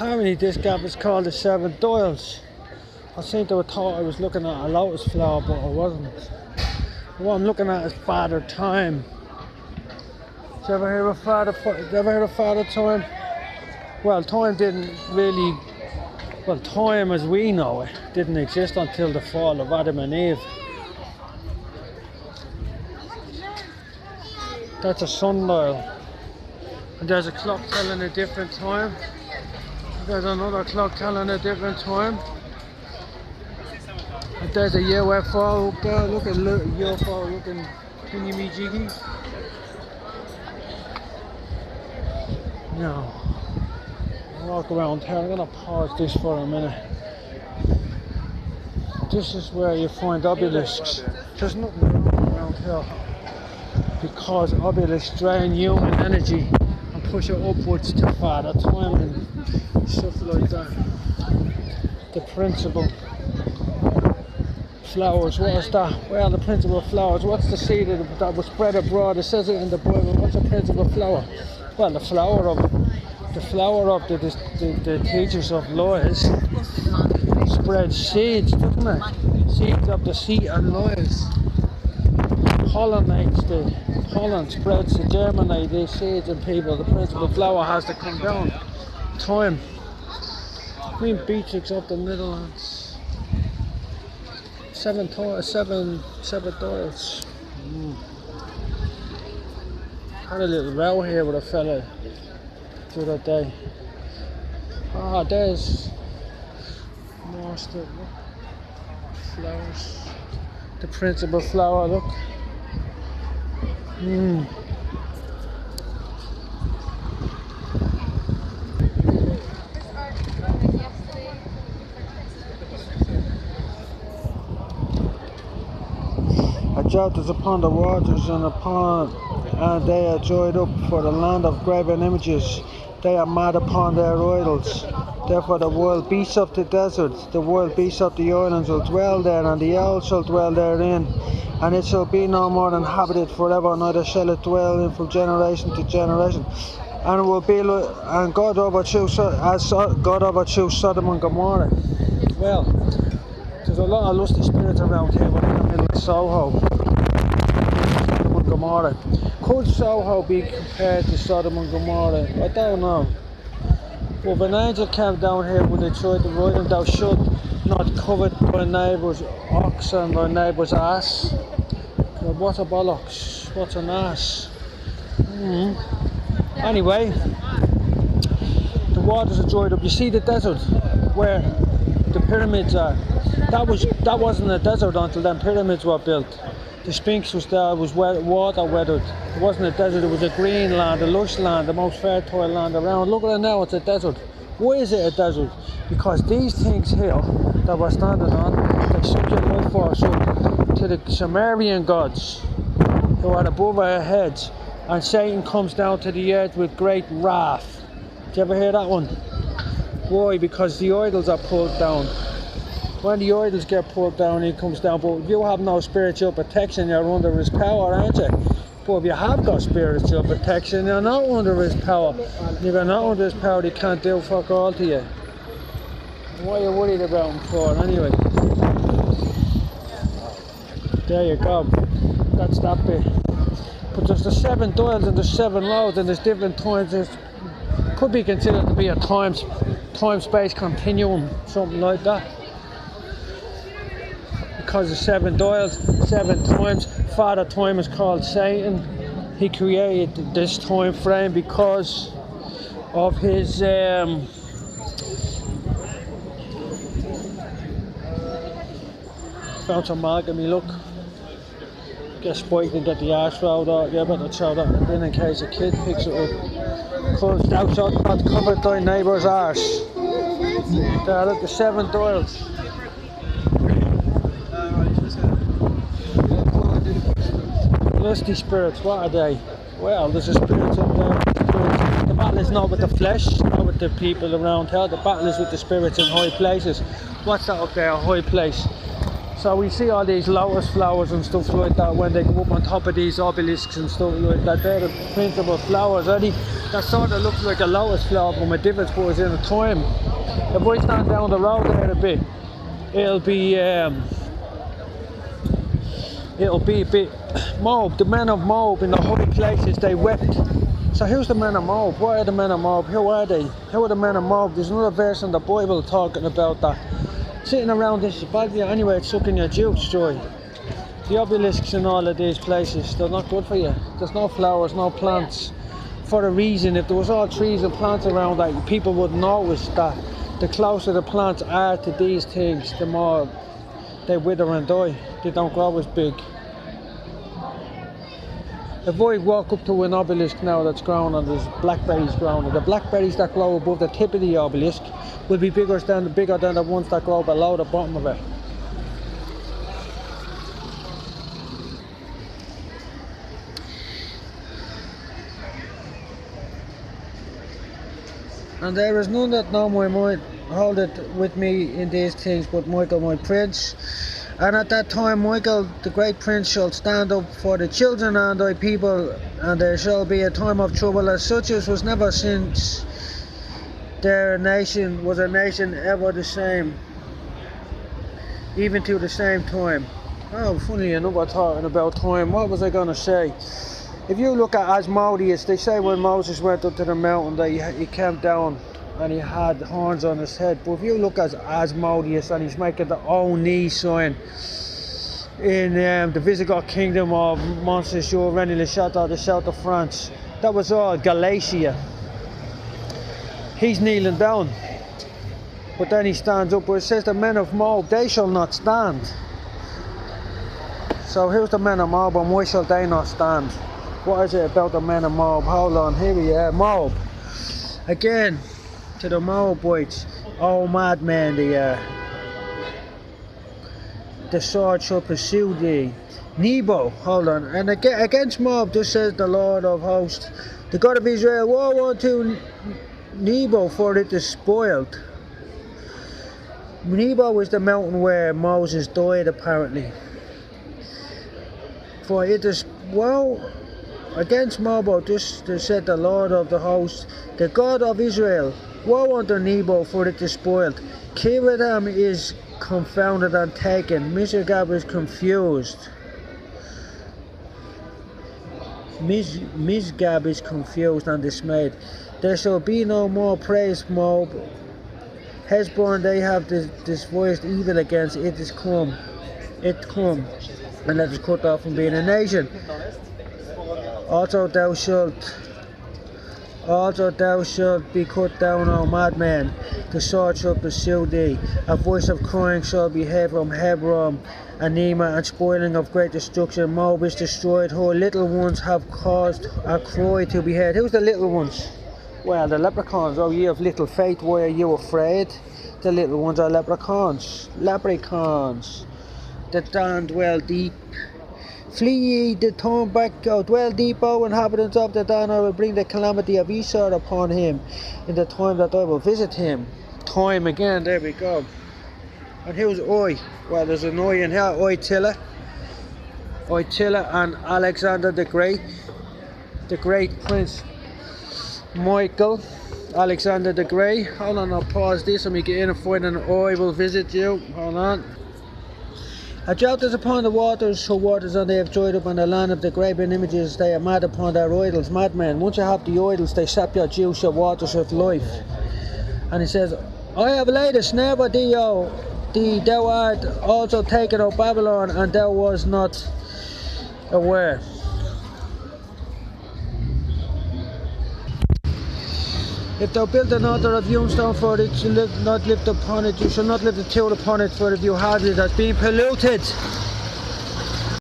Apparently this gap is called the Seven Dials. I think they thought I was looking at a lotus flower, but I wasn't. What I'm looking at is Father Time. Did you ever hear of Father Time? Well, time didn't really, well, time as we know it didn't exist until the fall of Adam and Eve. That's a sundial. And there's a clock telling a different time. There's another clock telling a different time. And there's a UFO up there. Look at UFO looking thingy-me-jiggy. Now, walk around here. I'm going to pause this for a minute. This is where you find obelisks. There's nothing wrong around here because obelisks drain human energy and push it upwards to Father Time and stuff like that. The principle flowers, what is that? Well, the principle flowers. What's the seed that was spread abroad? It says it in the Bible. What's a principle flower? Well, the flower of the teachers of laws spread seeds, doesn't it? Seeds of the seed and laws. Pollinates the pollen, spreads to germinate these seeds in people. The principal flower has to come down. Time. Green beetrix of the Netherlands. Seven dials. Had a little row here with a fella the other day. Ah, there's more stuff. Flowers. The principal flower, look. A drought is upon the waters and they are dried up for the land of graven images. They are mad upon their idols. Therefore the wild beasts of the desert, the wild beasts of the islands will dwell there, and the owls shall dwell therein. And it shall be no more inhabited forever, neither shall it dwell in from generation to generation. And it will be like, and God overthrew Sodom and Gomorrah. Well, there's a lot of lusty spirits around here. We're in the middle of Soho. Sodom and Gomorrah. Could Soho be compared to Sodom and Gomorrah? I don't know. But if an angel came down here, would they try to ride him? Thou should not covet thy neighbour's ox and thy neighbour's ass. God, what a bollocks, what an ass. Anyway, the waters are dried up. You see the desert where the pyramids are. That wasn't a desert until them pyramids were built. The Sphinx was there, it was water weathered. It wasn't a desert, it was a green land, a lush land, the most fertile land around. Look at it now, it's a desert. Why is it a desert? Because these things here that we're standing on, they subject life force up to the Sumerian gods who are above our heads, and Satan comes down to the earth with great wrath. Did you ever hear that one? Why? Because the idols are pulled down. When the idols get pulled down, he comes down. But if you have no spiritual protection, you're under his power, aren't you? But if you have got spiritual protection, you're not under his power. If you're not under his power, he can't do fuck all to you. What are you worried about him for, anyway? There you go. That's that bit. But there's the 7 dials and there's 7 loads and there's different times. It could be considered to be a time-space continuum, something like that. Because of 7 dials, 7 times. Father Time is called Satan. He created this time frame because of his found some margamy, look. Get spiked and get the arse rolled out. Yeah, better throw that in in case a kid picks it up. Cause thou shalt not covet thy neighbour's arse. There, look, the 7 dials. Lusty spirits, what are they? Well, there's a spirit in there. The battle is not with the flesh, not with the people around here. The battle is with the spirits in high places. What's that up there, a high place? So we see all these lotus flowers and stuff like that when they go up on top of these obelisks and stuff like that. They're the principal flowers, are they? that sort of looks like a lotus flower, but my difference was in the time. If I stand down the road there a bit, it'll be a bit Moab. The men of Moab in the high places, they wept. So who's the men of Moab? What are the men of Moab? Who are they? Who are the men of Moab? There's another verse in the Bible talking about that. Sitting around this bag, anyway, it's sucking your juice, joy. The obelisks in all of these places, they're not good for you. There's no flowers, no plants. For a reason, if there was all trees and plants around, like, people would notice that the closer the plants are to these things, the more they wither and die. They don't grow as big. If I walk up to an obelisk now that's grown and there's blackberries growing, the blackberries that grow above the tip of the obelisk will be bigger than the ones that grow below the bottom of it. And there is none that know my mind, hold it with me in these things, but Michael my prince. And at that time Michael the great prince shall stand up for the children and thy people, and there shall be a time of trouble as such as was never since their nation was a nation ever the same, even to the same time. Oh, funny enough, we're talking about time. What was I going to say? If you look at Asmodeus, they say when Moses went up to the mountain that he came down and he had horns on his head. But if you look at Asmodeus, and he's making the O-knee sign in the Visigoth kingdom of Montséjour, Rennes-le-Château, the south of France, that was all Galatia. He's kneeling down, but then he stands up. But it says the men of Moab, they shall not stand. So who's the men of Moab, and why shall they not stand? What is it about the men of Moab? Hold on, here we are, Moab. Again, to the Moabites, oh madman they are. The sword shall pursue thee. Nebo, hold on, and against Moab, thus says the Lord of hosts, the God of Israel, woe unto Nebo, for it is spoiled. Nebo is the mountain where Moses died, apparently. For it is, woe against Moab, thus said the Lord of the hosts, the God of Israel, woe unto Nebo, for it is spoiled. Kiradam is confounded and taken, Mizgab is confused. Mizgab is confused and dismayed. There shall be no more praise, Moab. Hezbollah, they have disvoiced evil against it is come, and that is cut off from being a nation. Also thou shalt be cut down, O madman. The sword shall pursue thee. A voice of crying shall be heard from Hebron, Anema, and spoiling of great destruction. Moab is destroyed. Her little ones have caused a cry to be heard. Who's the little ones? Well, the leprechauns. Oh, ye of little faith, why are you afraid? The little ones are leprechauns. Leprechauns. The Dan dwell deep. Flee ye, the turn back, dwell deep, O inhabitants of the Dan. I will bring the calamity of Esau upon him in the time that I will visit him. Time again, there we go. And who's Oi? Well, there's an Oi in here, Oitilla and Alexander the Great Prince Michael, Alexander the Great. Hold on, I'll pause this and we get in and find an Oi will visit you. Hold on. A drought is upon the waters, who waters and they have dried up on the land of the graven images. They are mad upon their idols. Madmen, once you have the idols, they sap your juice, your waters of life. And he says, I have laid a snare for thee, O thee, thou art also taken, O Babylon, and thou was not aware. If thou build an altar of hewn stone for it, you shall not lift upon it, you shall not lift a tool upon it, for if you had it has been polluted.